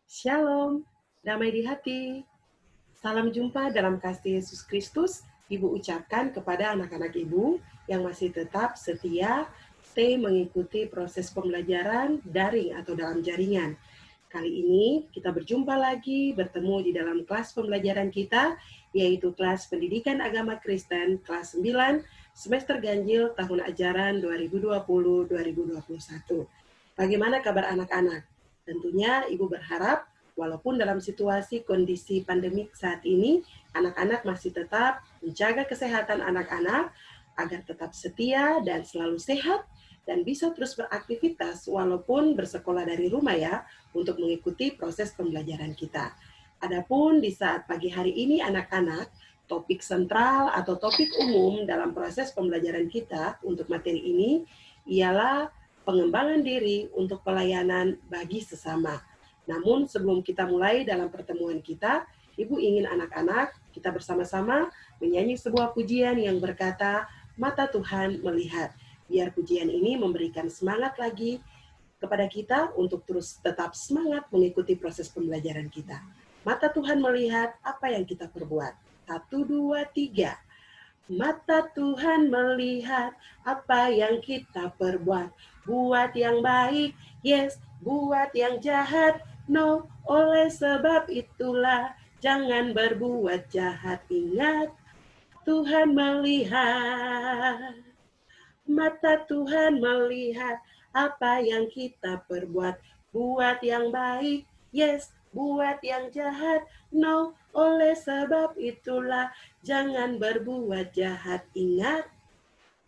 Shalom, damai di hati. Salam jumpa dalam kasih Yesus Kristus. Ibu ucapkan kepada anak-anak ibu yang masih tetap setia stay mengikuti proses pembelajaran daring atau dalam jaringan. Kali ini kita berjumpa lagi bertemu di dalam kelas pembelajaran kita, yaitu kelas Pendidikan Agama Kristen kelas 9 semester ganjil tahun ajaran 2020-2021. Bagaimana kabar anak-anak? Tentunya Ibu berharap walaupun dalam situasi kondisi pandemik saat ini, anak-anak masih tetap menjaga kesehatan anak-anak agar tetap setia dan selalu sehat dan bisa terus beraktivitas walaupun bersekolah dari rumah ya, untuk mengikuti proses pembelajaran kita. Adapun di saat pagi hari ini anak-anak, topik sentral atau topik umum dalam proses pembelajaran kita untuk materi ini ialah pengembangan diri untuk pelayanan bagi sesama. Namun sebelum kita mulai dalam pertemuan kita, Ibu ingin anak-anak kita bersama-sama menyanyi sebuah pujian yang berkata, "Mata Tuhan melihat." Biar pujian ini memberikan semangat lagi kepada kita untuk terus tetap semangat mengikuti proses pembelajaran kita. Mata Tuhan melihat apa yang kita perbuat. 1, 2, 3. Mata Tuhan melihat apa yang kita perbuat. Buat yang baik, yes. Buat yang jahat, no. Oleh sebab itulah jangan berbuat jahat. Ingat, Tuhan melihat. Mata Tuhan melihat apa yang kita perbuat. Buat yang baik, yes. Buat yang jahat, no. Oleh sebab itulah jangan berbuat jahat. Ingat,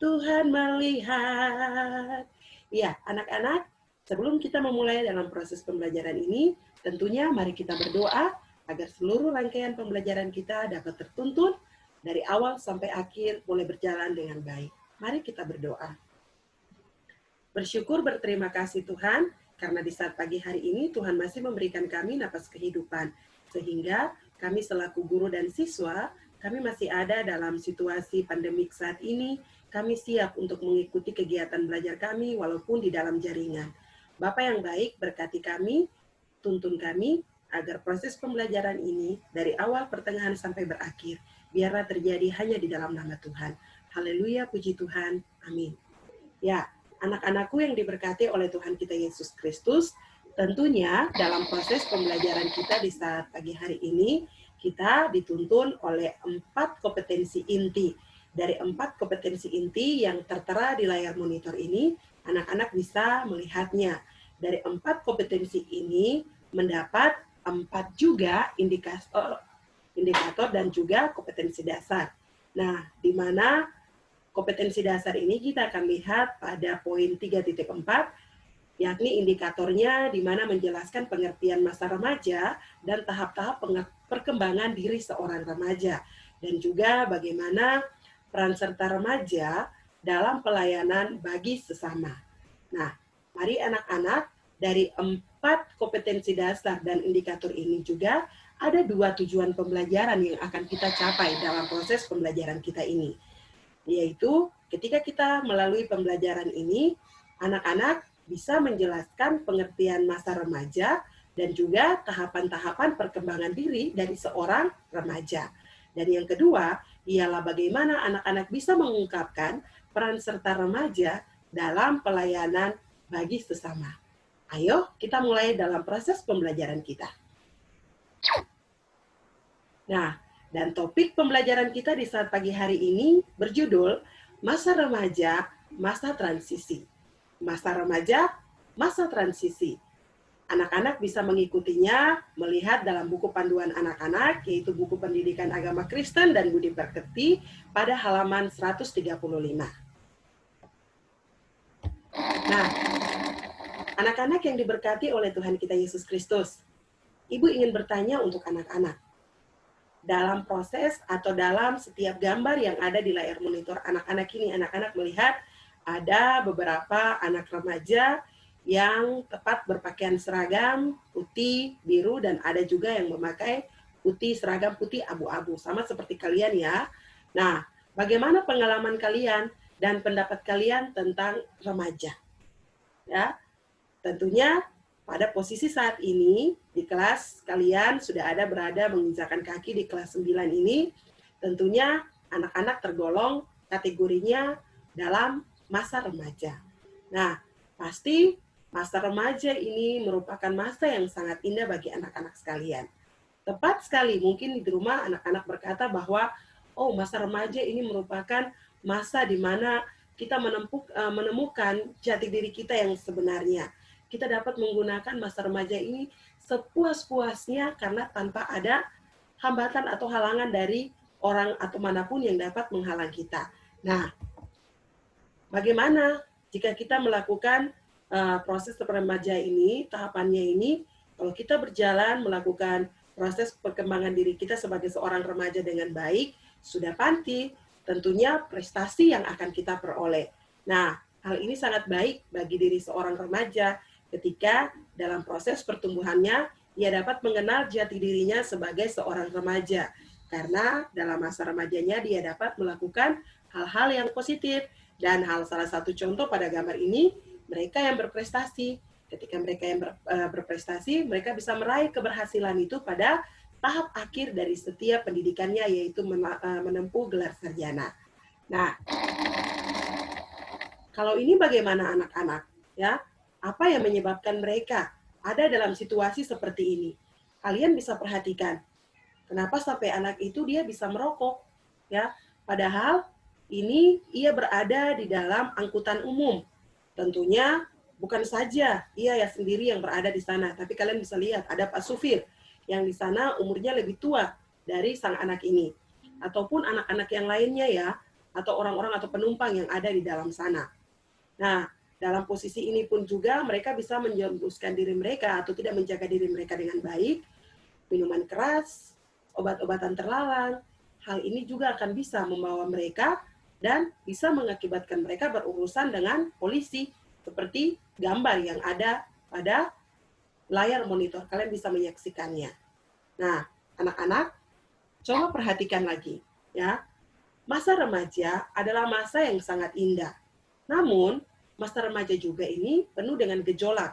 Tuhan melihat. Ya, anak-anak, sebelum kita memulai dalam proses pembelajaran ini, tentunya mari kita berdoa agar seluruh rangkaian pembelajaran kita dapat tertuntun dari awal sampai akhir boleh berjalan dengan baik. Mari kita berdoa. Bersyukur berterima kasih Tuhan, karena di saat pagi hari ini Tuhan masih memberikan kami napas kehidupan, sehingga kami selaku guru dan siswa, kami masih ada dalam situasi pandemik saat ini, kami siap untuk mengikuti kegiatan belajar kami walaupun di dalam jaringan. Bapa yang baik, berkati kami, tuntun kami, agar proses pembelajaran ini dari awal, pertengahan, sampai berakhir, biarlah terjadi hanya di dalam nama Tuhan. Haleluya, puji Tuhan. Amin. Ya, anak-anakku yang diberkati oleh Tuhan kita Yesus Kristus, tentunya dalam proses pembelajaran kita di saat pagi hari ini, kita dituntun oleh 4 kompetensi inti. Dari 4 kompetensi inti yang tertera di layar monitor ini, anak-anak bisa melihatnya. Dari 4 kompetensi ini mendapat 4 juga indikator dan juga kompetensi dasar. Nah, di mana kompetensi dasar ini kita akan lihat pada poin 3.4, yakni indikatornya di mana menjelaskan pengertian masa remaja dan tahap-tahap perkembangan diri seorang remaja, dan juga bagaimana peran serta remaja dalam pelayanan bagi sesama. Nah, mari anak-anak, dari 4 kompetensi dasar dan indikator ini juga ada 2 tujuan pembelajaran yang akan kita capai dalam proses pembelajaran kita ini. Yaitu ketika kita melalui pembelajaran ini, anak-anak bisa menjelaskan pengertian masa remaja dan juga tahapan-tahapan perkembangan diri dari seorang remaja. Dan yang kedua, ialah bagaimana anak-anak bisa mengungkapkan peran serta remaja dalam pelayanan bagi sesama. Ayo kita mulai dalam proses pembelajaran kita. Nah, dan topik pembelajaran kita di saat pagi hari ini berjudul Masa Remaja, Masa Transisi. Masa Remaja, Masa Transisi. Anak-anak bisa mengikutinya melihat dalam buku panduan anak-anak, yaitu buku Pendidikan Agama Kristen dan Budi Pekerti pada halaman 135. Nah, anak-anak yang diberkati oleh Tuhan kita Yesus Kristus, Ibu ingin bertanya untuk anak-anak. Dalam proses atau dalam setiap gambar yang ada di layar monitor anak-anak ini, anak-anak melihat ada beberapa anak remaja yang tepat berpakaian seragam putih, biru, dan ada juga yang memakai putih, seragam putih abu-abu, sama seperti kalian ya. Nah, bagaimana pengalaman kalian dan pendapat kalian tentang remaja? Ya, tentunya pada posisi saat ini di kelas kalian sudah ada berada menginjakan kaki di kelas 9 ini, tentunya anak-anak tergolong kategorinya dalam masa remaja. Nah, pasti masa remaja ini merupakan masa yang sangat indah bagi anak-anak sekalian. Tepat sekali, mungkin di rumah anak-anak berkata bahwa, oh masa remaja ini merupakan masa di mana kita menemukan jati diri kita yang sebenarnya. Kita dapat menggunakan masa remaja ini sepuas-puasnya karena tanpa ada hambatan atau halangan dari orang atau manapun yang dapat menghalang kita. Nah, bagaimana jika kita melakukan proses remaja ini, tahapannya ini, kalau kita berjalan melakukan proses perkembangan diri kita sebagai seorang remaja dengan baik, sudah pasti tentunya prestasi yang akan kita peroleh. Nah, hal ini sangat baik bagi diri seorang remaja ketika dalam proses pertumbuhannya, ia dapat mengenal jati dirinya sebagai seorang remaja. Karena dalam masa remajanya dia dapat melakukan hal-hal yang positif. Dan salah satu contoh pada gambar ini, mereka yang berprestasi. Ketika mereka yang berprestasi, mereka bisa meraih keberhasilan itu pada tahap akhir dari setiap pendidikannya, yaitu menempuh gelar sarjana. Nah, kalau ini bagaimana anak-anak? Ya, apa yang menyebabkan mereka ada dalam situasi seperti ini? Kalian bisa perhatikan, kenapa sampai anak itu dia bisa merokok? Ya, padahal ini ia berada di dalam angkutan umum. Tentunya bukan saja ia ya sendiri yang berada di sana, tapi kalian bisa lihat ada Pak Sufir yang di sana umurnya lebih tua dari sang anak ini, ataupun anak-anak yang lainnya ya, atau orang-orang atau penumpang yang ada di dalam sana. Nah, dalam posisi ini pun juga mereka bisa menjerumuskan diri mereka atau tidak menjaga diri mereka dengan baik, minuman keras, obat-obatan terlarang. Hal ini juga akan bisa membawa mereka dan bisa mengakibatkan mereka berurusan dengan polisi, seperti gambar yang ada pada layar monitor. Kalian bisa menyaksikannya. Nah, anak-anak, coba perhatikan lagi. Ya, masa remaja adalah masa yang sangat indah. Namun, masa remaja juga ini penuh dengan gejolak.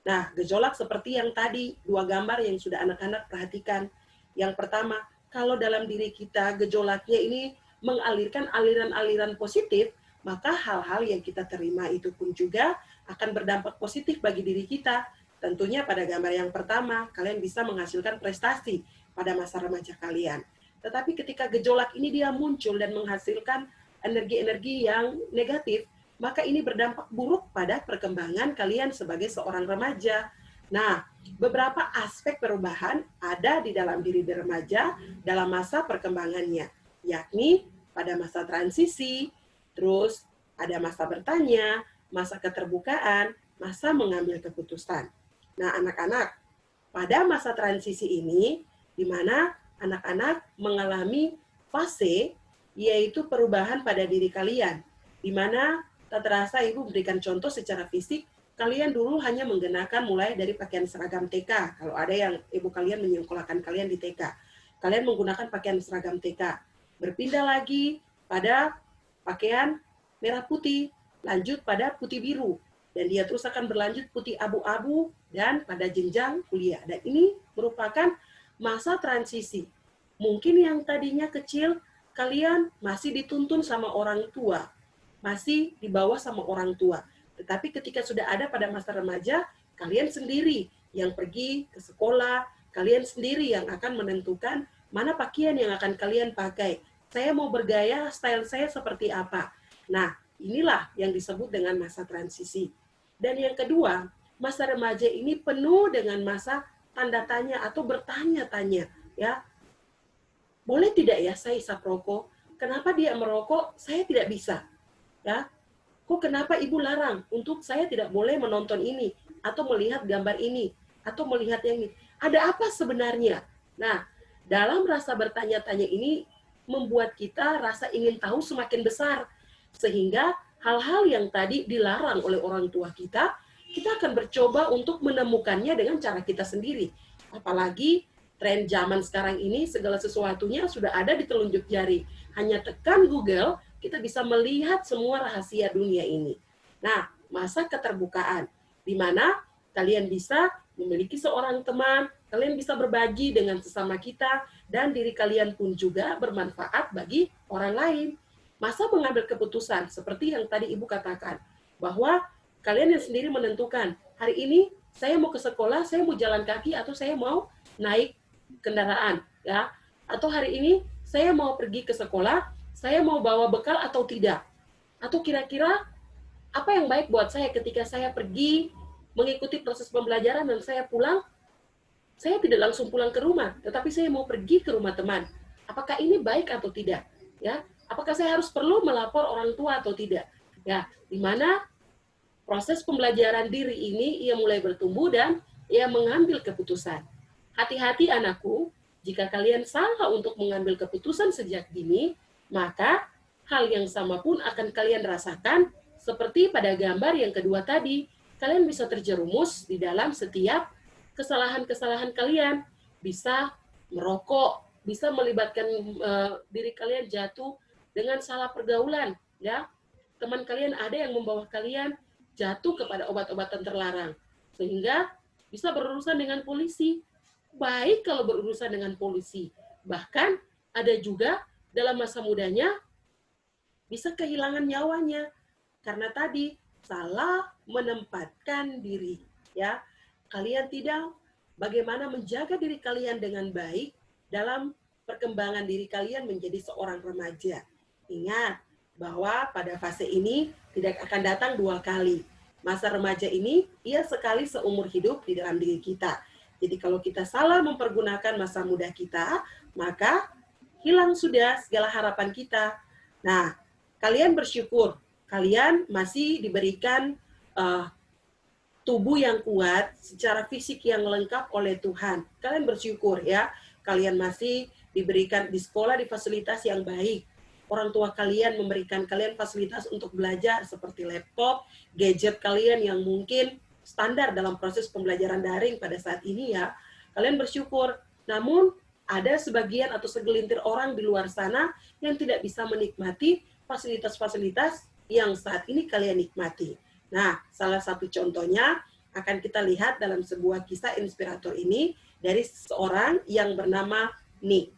Nah, gejolak seperti yang tadi, dua gambar yang sudah anak-anak perhatikan. Yang pertama, kalau dalam diri kita gejolaknya ini mengalirkan aliran-aliran positif, maka hal-hal yang kita terima itu pun juga akan berdampak positif bagi diri kita. Tentunya pada gambar yang pertama, kalian bisa menghasilkan prestasi pada masa remaja kalian. Tetapi ketika gejolak ini dia muncul dan menghasilkan energi-energi yang negatif, maka ini berdampak buruk pada perkembangan kalian sebagai seorang remaja. Nah, beberapa aspek perubahan ada di dalam diri remaja dalam masa perkembangannya, yakni pada masa transisi, terus ada masa bertanya, masa keterbukaan, masa mengambil keputusan. Nah, anak-anak, pada masa transisi ini, di mana anak-anak mengalami fase, yaitu perubahan pada diri kalian, di mana tak terasa ibu berikan contoh secara fisik, kalian dulu hanya mengenakan mulai dari pakaian seragam TK. Kalau ada yang ibu kalian menyekolahkan kalian di TK, kalian menggunakan pakaian seragam TK. Berpindah lagi pada pakaian merah putih, lanjut pada putih biru. Dan dia terus akan berlanjut putih abu-abu dan pada jenjang kuliah. Dan ini merupakan masa transisi. Mungkin yang tadinya kecil, kalian masih dituntun sama orang tua, masih di bawah sama orang tua. Tetapi ketika sudah ada pada masa remaja, kalian sendiri yang pergi ke sekolah, kalian sendiri yang akan menentukan mana pakaian yang akan kalian pakai. Saya mau bergaya, style saya seperti apa. Nah, inilah yang disebut dengan masa transisi. Dan yang kedua, masa remaja ini penuh dengan masa tanda tanya atau bertanya-tanya. Ya, boleh tidak ya saya isap rokok? Kenapa dia merokok, saya tidak bisa? Ya, kok kenapa ibu larang untuk saya tidak boleh menonton ini atau melihat gambar ini atau melihat yang ini? Ada apa sebenarnya? Nah, dalam rasa bertanya-tanya ini membuat kita rasa ingin tahu semakin besar, sehingga hal-hal yang tadi dilarang oleh orang tua kita, kita akan bercoba untuk menemukannya dengan cara kita sendiri. Apalagi tren zaman sekarang ini segala sesuatunya sudah ada di telunjuk jari. Hanya tekan Google, kita bisa melihat semua rahasia dunia ini. Nah, masa keterbukaan, di mana kalian bisa memiliki seorang teman, kalian bisa berbagi dengan sesama kita, dan diri kalian pun juga bermanfaat bagi orang lain. Masa mengambil keputusan, seperti yang tadi Ibu katakan, bahwa kalian yang sendiri menentukan, hari ini saya mau ke sekolah, saya mau jalan kaki, atau saya mau naik kendaraan, ya. Atau hari ini saya mau pergi ke sekolah, saya mau bawa bekal atau tidak. Atau kira-kira apa yang baik buat saya ketika saya pergi mengikuti proses pembelajaran dan saya pulang, saya tidak langsung pulang ke rumah, tetapi saya mau pergi ke rumah teman. Apakah ini baik atau tidak? Ya, apakah saya harus perlu melapor orang tua atau tidak? Ya, di mana proses pembelajaran diri ini ia mulai bertumbuh dan ia mengambil keputusan. Hati-hati anakku, jika kalian salah untuk mengambil keputusan sejak dini, maka hal yang sama pun akan kalian rasakan seperti pada gambar yang kedua tadi. Kalian bisa terjerumus di dalam setiap kesalahan-kesalahan kalian, bisa merokok, bisa melibatkan diri kalian jatuh dengan salah pergaulan, ya. Teman kalian ada yang membawa kalian jatuh kepada obat-obatan terlarang, sehingga bisa berurusan dengan polisi. Baik kalau berurusan dengan polisi, bahkan ada juga dalam masa mudanya bisa kehilangan nyawanya karena tadi salah menempatkan diri, ya. Kalian tidak bagaimana menjaga diri kalian dengan baik dalam perkembangan diri kalian menjadi seorang remaja. Ingat bahwa pada fase ini tidak akan datang 2 kali. Masa remaja ini ia sekali seumur hidup di dalam diri kita. Jadi kalau kita salah mempergunakan masa muda kita, maka hilang sudah segala harapan kita. Nah, kalian bersyukur, kalian masih diberikan tubuh yang kuat, secara fisik yang lengkap oleh Tuhan. Kalian bersyukur ya, kalian masih diberikan di sekolah di fasilitas yang baik. Orang tua kalian memberikan kalian fasilitas untuk belajar seperti laptop, gadget kalian yang mungkin standar dalam proses pembelajaran daring pada saat ini ya. Kalian bersyukur. Namun ada sebagian atau segelintir orang di luar sana yang tidak bisa menikmati fasilitas-fasilitas yang saat ini kalian nikmati. Nah, salah satu contohnya akan kita lihat dalam sebuah kisah inspirator ini dari seorang yang bernama Nick.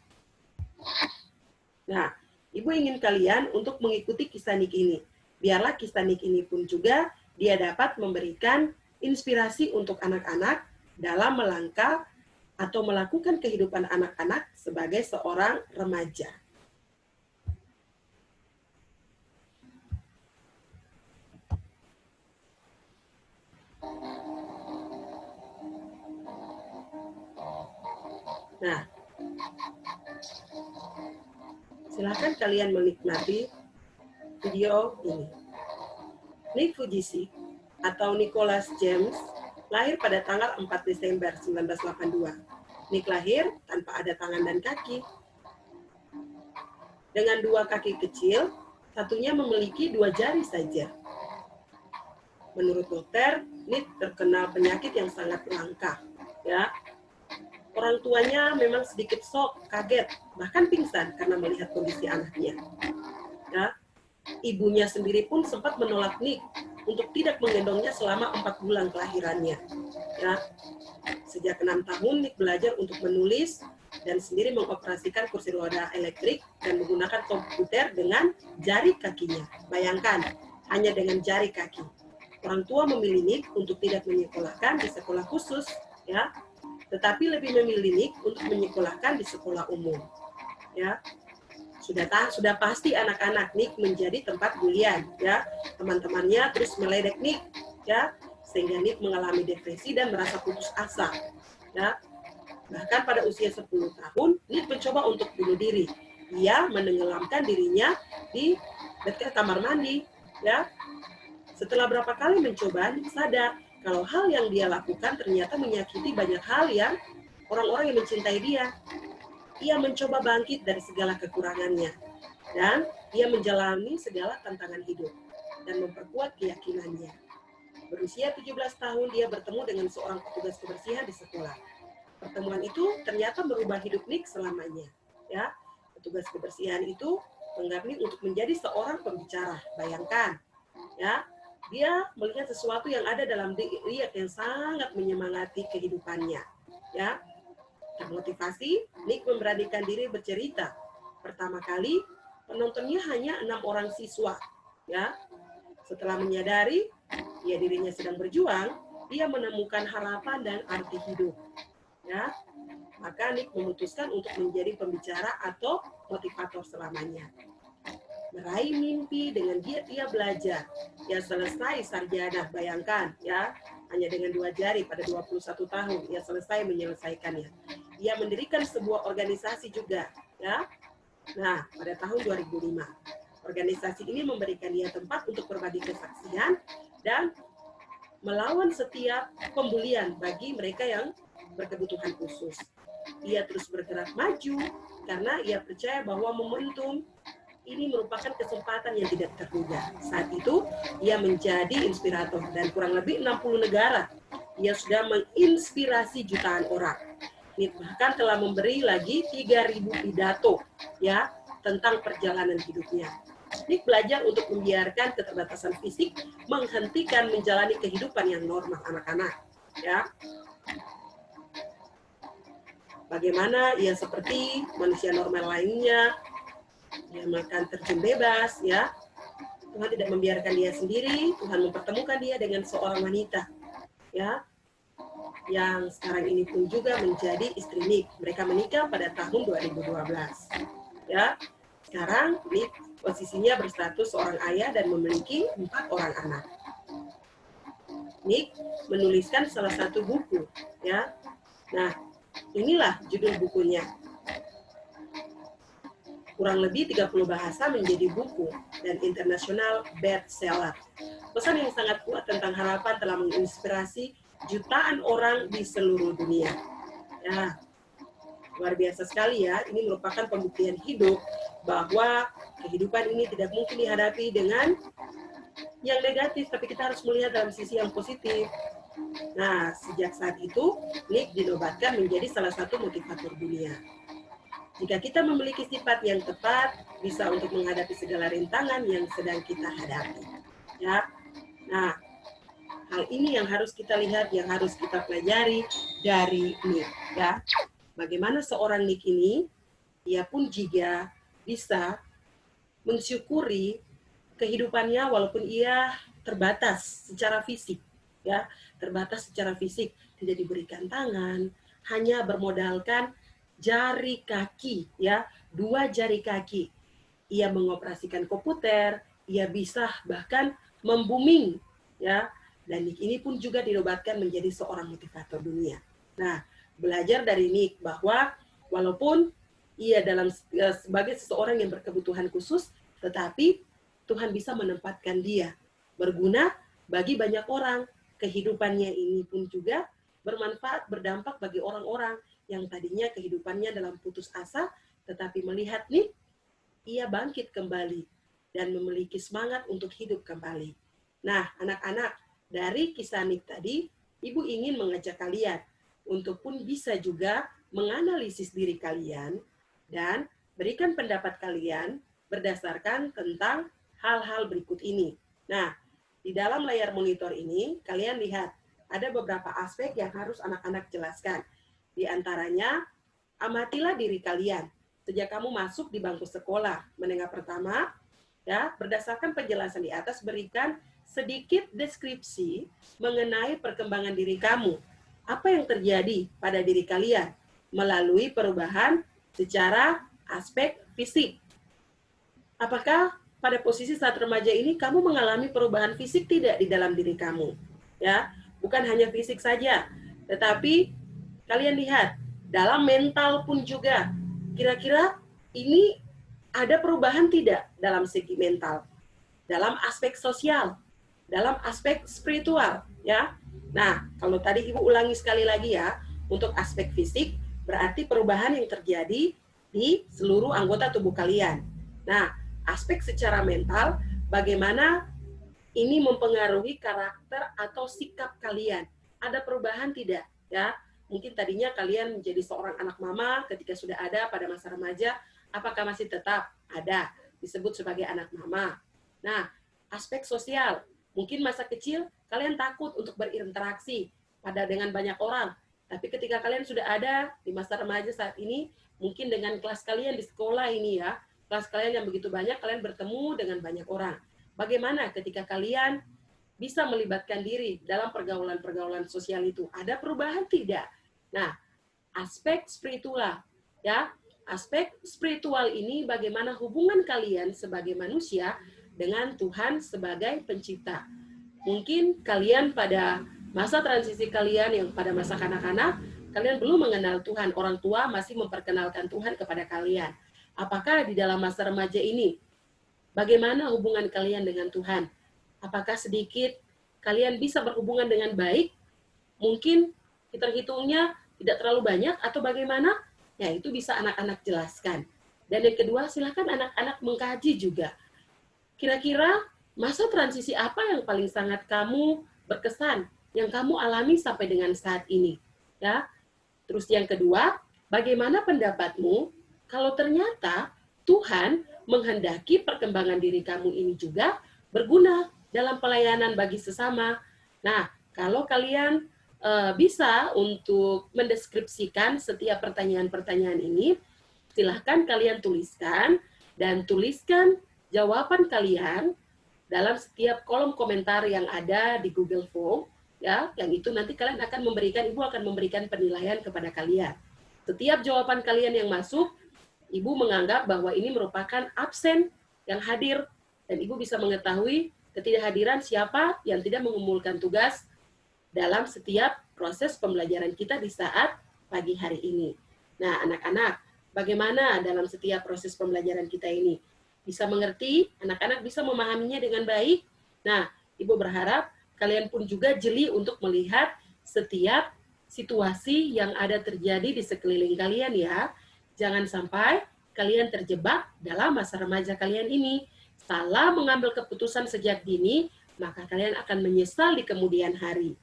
Nah, Ibu ingin kalian untuk mengikuti kisah Nick ini. Biarlah kisah Nick ini pun juga dia dapat memberikan inspirasi untuk anak-anak dalam melangkah atau melakukan kehidupan anak-anak sebagai seorang remaja. Nah, silakan kalian menikmati video ini. Nick Fujisi atau Nicholas James lahir pada tanggal 4 Desember 1982. Nick lahir tanpa ada tangan dan kaki. Dengan 2 kaki kecil, satunya memiliki 2 jari saja. Menurut dokter, Nick terkena penyakit yang sangat langka. Ya, orang tuanya memang sedikit shock, kaget, bahkan pingsan karena melihat kondisi anaknya. Ya, ibunya sendiri pun sempat menolak Nick untuk tidak menggendongnya selama 4 bulan kelahirannya. Ya, sejak 6 tahun Nick belajar untuk menulis dan sendiri mengoperasikan kursi roda elektrik dan menggunakan komputer dengan jari kakinya. Bayangkan, hanya dengan jari kaki. Orang tua memilih Nick untuk tidak menyekolahkan di sekolah khusus, ya, tetapi lebih memilih Nick untuk menyekolahkan di sekolah umum. Ya, sudah pasti anak-anak Nick menjadi tempat bulian, ya. Teman-temannya terus meledek Nick, ya, sehingga Nick mengalami depresi dan merasa putus asa. Ya. Bahkan pada usia 10 tahun, Nick mencoba untuk bunuh diri. Ia menenggelamkan dirinya di dekat kamar mandi, ya. Setelah berapa kali mencoba, Nick sadar kalau hal yang dia lakukan ternyata menyakiti banyak hal yang orang-orang yang mencintai dia. Ia mencoba bangkit dari segala kekurangannya, dan ia menjalani segala tantangan hidup dan memperkuat keyakinannya. Berusia 17 tahun, dia bertemu dengan seorang petugas kebersihan di sekolah. Pertemuan itu ternyata merubah hidup Nick selamanya. Ya, petugas kebersihan itu menganggap Nick untuk menjadi seorang pembicara. Bayangkan, ya, Dia melihat sesuatu yang ada dalam diri yang sangat menyemangati kehidupannya. Ya, termotivasi, Nick memberanikan diri bercerita. Pertama kali, penontonnya hanya 6 orang siswa. Ya, setelah menyadari ya dirinya sedang berjuang, dia menemukan harapan dan arti hidup. Ya, maka Nick memutuskan untuk menjadi pembicara atau motivator selamanya. Meraih mimpi dengan dia belajar. Ya selesai sarjana, bayangkan ya, hanya dengan 2 jari pada 21 tahun, ia selesai menyelesaikannya. Ia mendirikan sebuah organisasi juga, ya. Nah, pada tahun 2005, organisasi ini memberikan dia tempat untuk berbagi kesaksian dan melawan setiap pembulian bagi mereka yang berkebutuhan khusus. Ia terus bergerak maju karena ia percaya bahwa momentum ini merupakan kesempatan yang tidak terduga. Saat itu, ia menjadi inspirator dan kurang lebih 60 negara. Ia sudah menginspirasi jutaan orang. Ini bahkan telah memberi lagi 3.000 pidato ya tentang perjalanan hidupnya. Nick belajar untuk membiarkan keterbatasan fisik menghentikan menjalani kehidupan yang normal anak-anak. Ya, bagaimana ia seperti manusia normal lainnya, dia makan terjun bebas, ya. Tuhan tidak membiarkan dia sendiri, Tuhan mempertemukan dia dengan seorang wanita, ya, yang sekarang ini pun juga menjadi istri Nick. Mereka menikah pada tahun 2012. Ya, sekarang Nick posisinya berstatus seorang ayah dan memiliki 4 orang anak. Nick menuliskan salah satu buku, ya. Nah, inilah judul bukunya. Kurang lebih 30 bahasa menjadi buku dan internasional bestseller. Pesan yang sangat kuat tentang harapan telah menginspirasi jutaan orang di seluruh dunia. Ya, luar biasa sekali ya. Ini merupakan pembuktian hidup bahwa kehidupan ini tidak mungkin dihadapi dengan yang negatif, tapi kita harus melihat dalam sisi yang positif. Nah, sejak saat itu, Nick dinobatkan menjadi salah satu motivator dunia. Jika kita memiliki sifat yang tepat, bisa untuk menghadapi segala rintangan yang sedang kita hadapi. Ya, nah, hal ini yang harus kita lihat, yang harus kita pelajari dari Nick. Ya, bagaimana seorang Nick ini, ia pun juga bisa mensyukuri kehidupannya walaupun ia terbatas secara fisik. Ya, terbatas secara fisik, tidak diberikan tangan, hanya bermodalkan jari kaki, ya, 2 jari kaki. Ia mengoperasikan komputer, ia bisa bahkan membuming, ya. Dan Nick ini pun juga dinobatkan menjadi seorang motivator dunia. Nah, belajar dari Nick bahwa walaupun ia sebagai seseorang yang berkebutuhan khusus, tetapi Tuhan bisa menempatkan dia berguna bagi banyak orang. Kehidupannya ini pun juga bermanfaat, berdampak bagi orang-orang yang tadinya kehidupannya dalam putus asa, tetapi melihat nih, ia bangkit kembali dan memiliki semangat untuk hidup kembali. Nah, anak-anak, dari kisah Nick tadi, Ibu ingin mengajak kalian untuk pun bisa juga menganalisis diri kalian dan berikan pendapat kalian berdasarkan tentang hal-hal berikut ini. Nah, di dalam layar monitor ini, kalian lihat ada beberapa aspek yang harus anak-anak jelaskan. Di antaranya, amatilah diri kalian. Sejak kamu masuk di bangku sekolah menengah pertama, ya, berdasarkan penjelasan di atas, berikan sedikit deskripsi mengenai perkembangan diri kamu. Apa yang terjadi pada diri kalian melalui perubahan secara aspek fisik. Apakah pada posisi saat remaja ini kamu mengalami perubahan fisik tidak di dalam diri kamu? Ya, bukan hanya fisik saja, tetapi kalian lihat dalam mental pun juga. Kira-kira ini ada perubahan tidak dalam segi mental, dalam aspek sosial, dalam aspek spiritual, ya. Nah, kalau tadi Ibu ulangi sekali lagi ya, untuk aspek fisik berarti perubahan yang terjadi di seluruh anggota tubuh kalian. Nah, aspek secara mental, bagaimana ini mempengaruhi karakter atau sikap kalian. Ada perubahan tidak? Ya, mungkin tadinya kalian menjadi seorang anak mama ketika sudah ada pada masa remaja, apakah masih tetap ada disebut sebagai anak mama? Nah, aspek sosial, Mungkin masa kecil kalian takut untuk berinteraksi dengan banyak orang. Tapi ketika kalian sudah ada di masa remaja saat ini, mungkin dengan kelas kalian di sekolah ini ya, kelas kalian yang begitu banyak, kalian bertemu dengan banyak orang. Bagaimana ketika kalian bisa melibatkan diri dalam pergaulan-pergaulan sosial itu? Ada perubahan tidak? Nah, aspek spiritual ya, aspek spiritual ini bagaimana hubungan kalian sebagai manusia dengan Tuhan sebagai pencipta. Mungkin kalian pada masa transisi kalian yang pada masa kanak-kanak, kalian belum mengenal Tuhan, orang tua masih memperkenalkan Tuhan kepada kalian. Apakah di dalam masa remaja ini, bagaimana hubungan kalian dengan Tuhan? Apakah sedikit kalian bisa berhubungan dengan baik? Mungkin hitung-hitungnya tidak terlalu banyak atau bagaimana? Ya, itu bisa anak-anak jelaskan. Dan yang kedua, silakan anak-anak mengkaji juga. Kira-kira masa transisi apa yang paling sangat kamu berkesan, yang kamu alami sampai dengan saat ini? Ya. Terus yang kedua, bagaimana pendapatmu kalau ternyata Tuhan menghendaki perkembangan diri kamu ini juga berguna dalam pelayanan bagi sesama? Nah, kalau kalian bisa untuk mendeskripsikan setiap pertanyaan-pertanyaan ini, silahkan kalian tuliskan dan tuliskan jawaban kalian dalam setiap kolom komentar yang ada di Google Form, ya, yang itu nanti kalian akan memberikan, Ibu akan memberikan penilaian kepada kalian. Setiap jawaban kalian yang masuk, Ibu menganggap bahwa ini merupakan absen yang hadir, dan Ibu bisa mengetahui ketidakhadiran siapa yang tidak mengumpulkan tugas dalam setiap proses pembelajaran kita di saat pagi hari ini. Nah, anak-anak, bagaimana dalam setiap proses pembelajaran kita ini? Bisa mengerti, anak-anak bisa memahaminya dengan baik? Nah, Ibu berharap kalian pun juga jeli untuk melihat setiap situasi yang ada terjadi di sekeliling kalian ya. Jangan sampai kalian terjebak dalam masa remaja kalian ini. Salah mengambil keputusan sejak dini, maka kalian akan menyesal di kemudian hari.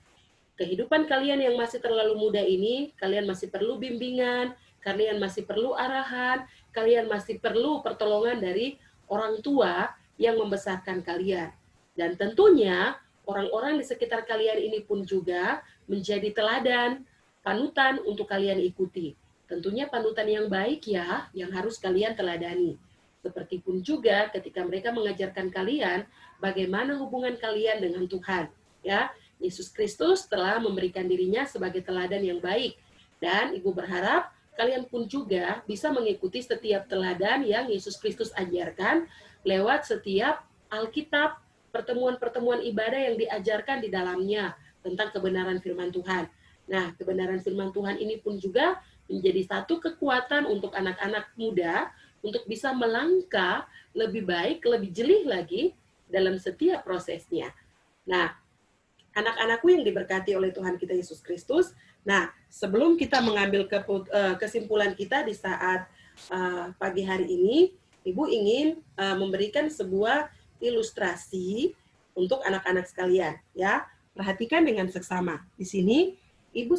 Kehidupan kalian yang masih terlalu muda ini, kalian masih perlu bimbingan, kalian masih perlu arahan, kalian masih perlu pertolongan dari orang tua yang membesarkan kalian. Dan tentunya orang-orang di sekitar kalian ini pun juga menjadi teladan, panutan untuk kalian ikuti. Tentunya panutan yang baik ya, yang harus kalian teladani. Seperti pun juga ketika mereka mengajarkan kalian bagaimana hubungan kalian dengan Tuhan. Ya, Yesus Kristus telah memberikan dirinya sebagai teladan yang baik. Dan Ibu berharap kalian pun juga bisa mengikuti setiap teladan yang Yesus Kristus ajarkan lewat setiap Alkitab, pertemuan-pertemuan ibadah yang diajarkan di dalamnya tentang kebenaran firman Tuhan. Nah, kebenaran firman Tuhan ini pun juga menjadi satu kekuatan untuk anak-anak muda untuk bisa melangkah lebih baik, lebih jeli lagi dalam setiap prosesnya. Nah, anak-anakku yang diberkati oleh Tuhan kita Yesus Kristus. Nah, sebelum kita mengambil kesimpulan kita di saat pagi hari ini, Ibu ingin memberikan sebuah ilustrasi untuk anak-anak sekalian. Ya, perhatikan dengan seksama. Di sini, Ibu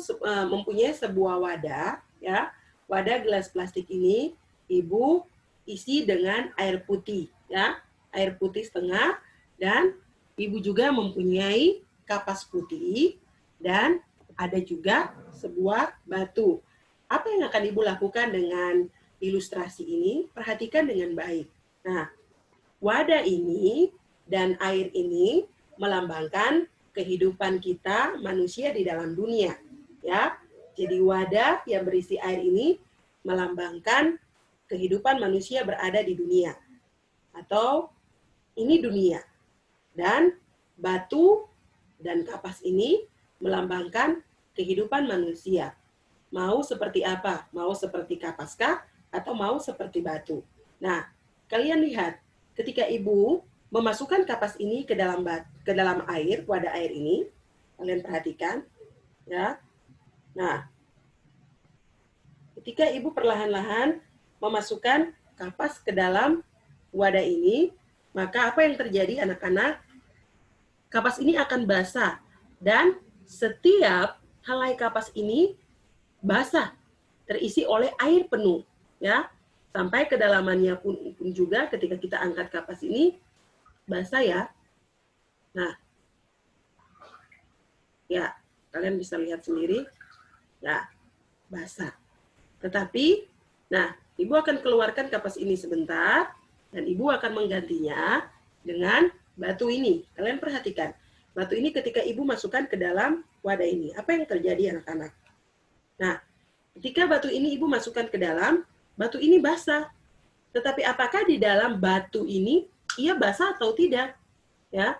mempunyai sebuah wadah, ya, wadah gelas plastik ini, Ibu isi dengan air putih, ya, air putih setengah, dan Ibu juga mempunyai kapas putih, dan ada juga sebuah batu. Apa yang akan Ibu lakukan dengan ilustrasi ini? Perhatikan dengan baik. Nah, wadah ini dan air ini melambangkan kehidupan kita manusia di dalam dunia. Ya, jadi wadah yang berisi air ini melambangkan kehidupan manusia berada di dunia. Atau ini dunia. Dan batu dan kapas ini melambangkan kehidupan manusia. Mau seperti apa? Mau seperti kapaskah? Atau mau seperti batu? Nah, kalian lihat, ketika Ibu memasukkan kapas ini ke dalam air, wadah air ini, kalian perhatikan, ya. Nah, ketika Ibu perlahan-lahan memasukkan kapas ke dalam wadah ini, maka apa yang terjadi anak-anak? Kapas ini akan basah dan setiap helai kapas ini basah, terisi oleh air penuh, ya. Sampai kedalamannya pun juga ketika kita angkat kapas ini basah ya. Nah, Ya, kalian bisa lihat sendiri. Ya, basah. Tetapi, nah, Ibu akan keluarkan kapas ini sebentar, dan Ibu akan menggantinya dengan batu ini. Kalian perhatikan, batu ini ketika Ibu masukkan ke dalam wadah ini, apa yang terjadi anak-anak? Nah, ketika batu ini Ibu masukkan ke dalam, batu ini basah. Tetapi apakah di dalam batu ini ia basah atau tidak? Ya.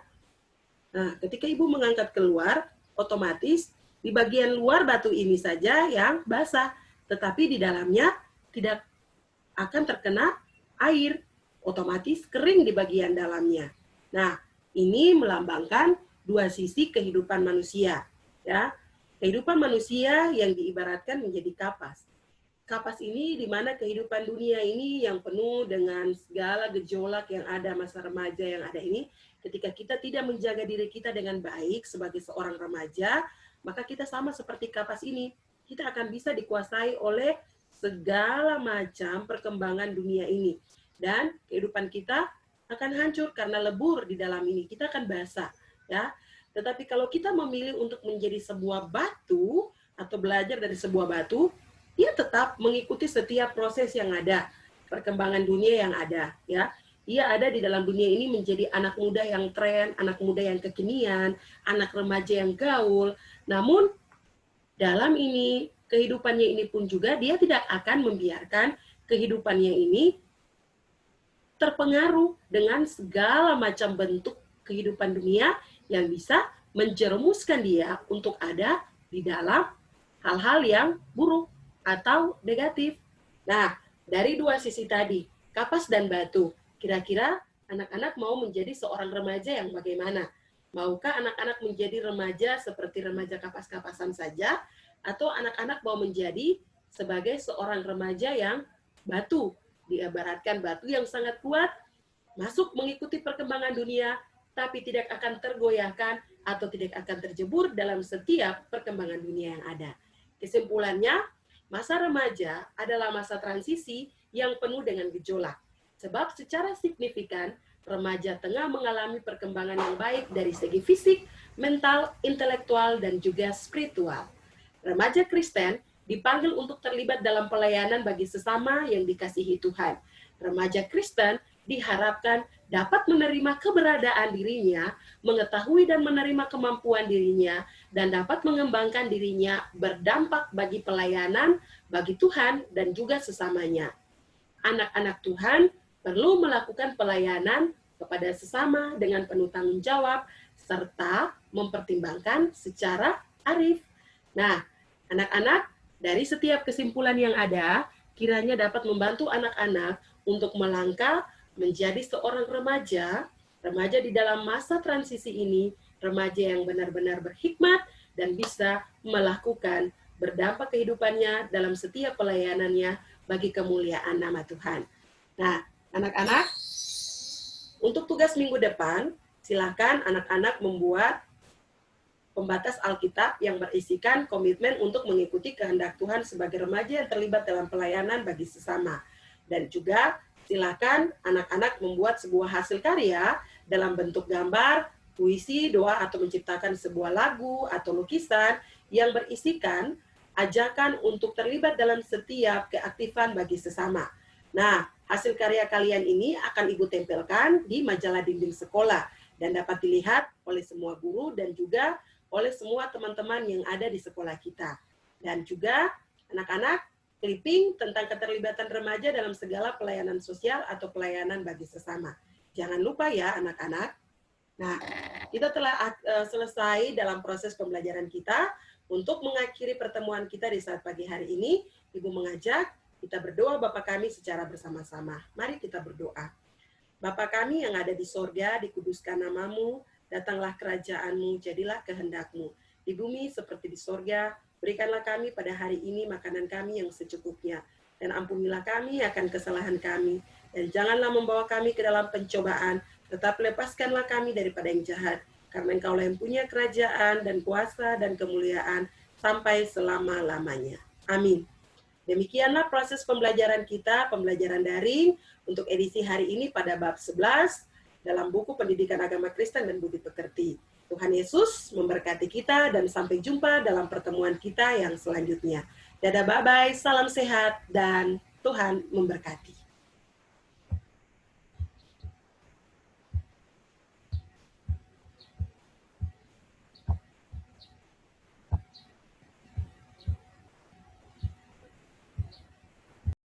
Nah, ketika Ibu mengangkat keluar, otomatis di bagian luar batu ini saja yang basah, tetapi di dalamnya tidak akan terkena air, otomatis kering di bagian dalamnya. Nah, ini melambangkan dua sisi kehidupan manusia, ya. Kehidupan manusia yang diibaratkan menjadi kapas. Kapas ini di mana kehidupan dunia ini yang penuh dengan segala gejolak yang ada, masa remaja yang ada ini, ketika kita tidak menjaga diri kita dengan baik sebagai seorang remaja, maka kita sama seperti kapas ini. Kita akan bisa dikuasai oleh segala macam perkembangan dunia ini. Dan kehidupan kita akan hancur karena lebur di dalam ini. Kita akan basah, ya. Tetapi kalau kita memilih untuk menjadi sebuah batu atau belajar dari sebuah batu, dia tetap mengikuti setiap proses yang ada, perkembangan dunia yang ada, ya. Ia ada di dalam dunia ini menjadi anak muda yang tren, anak muda yang kekinian, anak remaja yang gaul. Namun dalam ini, kehidupannya ini pun juga dia tidak akan membiarkan kehidupannya ini terpengaruh dengan segala macam bentuk kehidupan dunia yang bisa menjerumuskan dia untuk ada di dalam hal-hal yang buruk atau negatif. Nah, dari dua sisi tadi, kapas dan batu, kira-kira anak-anak mau menjadi seorang remaja yang bagaimana? Maukah anak-anak menjadi remaja seperti remaja kapas-kapasan saja, atau anak-anak mau menjadi sebagai seorang remaja yang batu, diibaratkan batu yang sangat kuat, masuk mengikuti perkembangan dunia, tapi tidak akan tergoyahkan atau tidak akan terjebur dalam setiap perkembangan dunia yang ada. Kesimpulannya, masa remaja adalah masa transisi yang penuh dengan gejolak. Sebab secara signifikan, remaja tengah mengalami perkembangan yang baik dari segi fisik, mental, intelektual, dan juga spiritual. Remaja Kristen dipanggil untuk terlibat dalam pelayanan bagi sesama yang dikasihi Tuhan. Remaja Kristen diharapkan dapat menerima keberadaan dirinya, mengetahui dan menerima kemampuan dirinya, dan dapat mengembangkan dirinya berdampak bagi pelayanan, bagi Tuhan, dan juga sesamanya. Anak-anak Tuhan perlu melakukan pelayanan kepada sesama dengan penuh tanggung jawab, serta mempertimbangkan secara arif. Nah, anak-anak, dari setiap kesimpulan yang ada, kiranya dapat membantu anak-anak untuk melangkah menjadi seorang remaja, remaja di dalam masa transisi ini, remaja yang benar-benar berhikmat dan bisa melakukan berdampak kehidupannya dalam setiap pelayanannya bagi kemuliaan nama Tuhan. Nah, anak-anak, untuk tugas minggu depan, silakan anak-anak membuat pembatas Alkitab yang berisikan komitmen untuk mengikuti kehendak Tuhan sebagai remaja yang terlibat dalam pelayanan bagi sesama. Dan juga silakan anak-anak membuat sebuah hasil karya dalam bentuk gambar, puisi, doa, atau menciptakan sebuah lagu atau lukisan yang berisikan ajakan untuk terlibat dalam setiap keaktifan bagi sesama. Nah, hasil karya kalian ini akan Ibu tempelkan di majalah dinding sekolah dan dapat dilihat oleh semua guru dan juga oleh semua teman-teman yang ada di sekolah kita. Dan juga anak-anak, clipping tentang keterlibatan remaja dalam segala pelayanan sosial atau pelayanan bagi sesama. Jangan lupa ya anak-anak. Nah, kita telah selesai dalam proses pembelajaran kita. Untuk mengakhiri pertemuan kita di saat pagi hari ini, Ibu mengajak kita berdoa Bapa kami secara bersama-sama. Mari kita berdoa. Bapa kami yang ada di sorga, dikuduskan namamu, datanglah kerajaan-Mu, jadilah kehendak-Mu. Di bumi seperti di sorga, berikanlah kami pada hari ini makanan kami yang secukupnya. Dan ampunilah kami akan kesalahan kami. Dan janganlah membawa kami ke dalam pencobaan, tetap lepaskanlah kami daripada yang jahat. Karena Engkaulah yang punya kerajaan dan kuasa dan kemuliaan sampai selama-lamanya. Amin. Demikianlah proses pembelajaran kita, pembelajaran daring untuk edisi hari ini pada bab 11 dalam buku Pendidikan Agama Kristen dan Budi Pekerti. Tuhan Yesus memberkati kita dan sampai jumpa dalam pertemuan kita yang selanjutnya. Dadah, bye-bye, salam sehat, dan Tuhan memberkati.